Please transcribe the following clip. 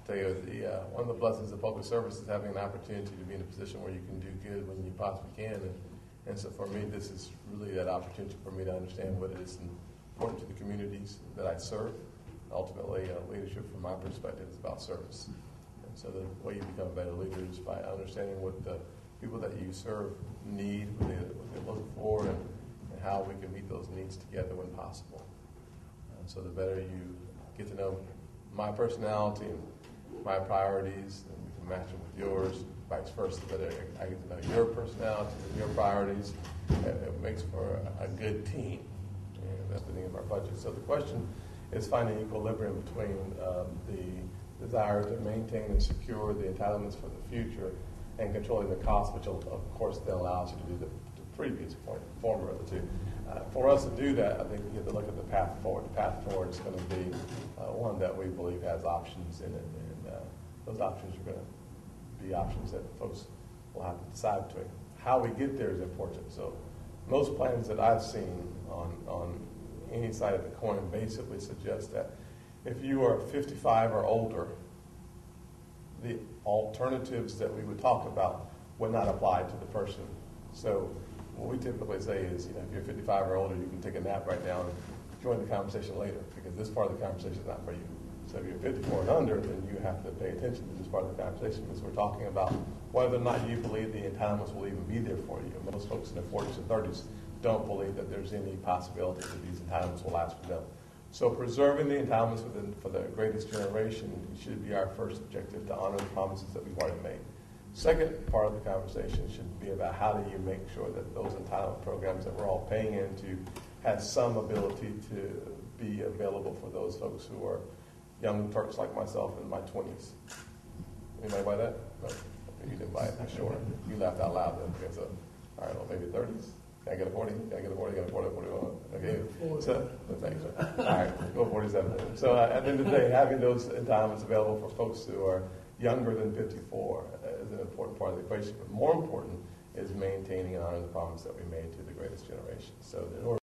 tell you, one of the blessings of public service is having an opportunity to be in a position where you can do good when you possibly can. And so for me, this is really that opportunity for me to understand what it is important to the communities that I serve. Ultimately, leadership from my perspective is about service. And so the way you become a better leader is by understanding what the people that you serve need, what they look for, and how we can meet those needs together when possible. And so the better you get to know my personality and my priorities, and we can match them with yours, vice versa. The better I get to know your personality and your priorities, it makes for a good team. And that's the thing of our budget. So the question is finding equilibrium between the desire to maintain and secure the entitlements for the future and controlling the cost, which will, of course, then allows you to do the previous point, the former of the two. For us to do that, I think we have to look at the path forward. The path forward is going to be one that we believe has options in it, and those options are going to be options that folks will have to decide between. How we get there is important. So most plans that I've seen on any side of the coin basically suggest that if you are 55 or older, the alternatives that we would talk about would not apply to the person. So what we typically say is, if you're 55 or older, you can take a nap right now and join the conversation later, because this part of the conversation is not for you. So if you're 54 and under, then you have to pay attention to this part of the conversation, because we're talking about whether or not you believe the entitlements will even be there for you. Most folks in their 40s and 30s don't believe that there's any possibility that these entitlements will last for them. So preserving the entitlements for the greatest generation should be our first objective, to honor the promises that we've already made. Second part of the conversation should be about how do you make sure that those entitlement programs that we're all paying into have some ability to be available for those folks who are young Turks like myself in my 20s. Anybody buy that? No, you didn't buy it, for sure. You laughed out loud then. Okay, so, all right, well, maybe 30s. Can I get a 40? Can I get a 40? Can I get a 40? 41? Okay. So, thanks. All right, go 47. So at the end of the day, having those entitlements available for folks who are younger than 54 is an important part of the equation. But more important is maintaining and honoring the promise that we made to the greatest generation. So in order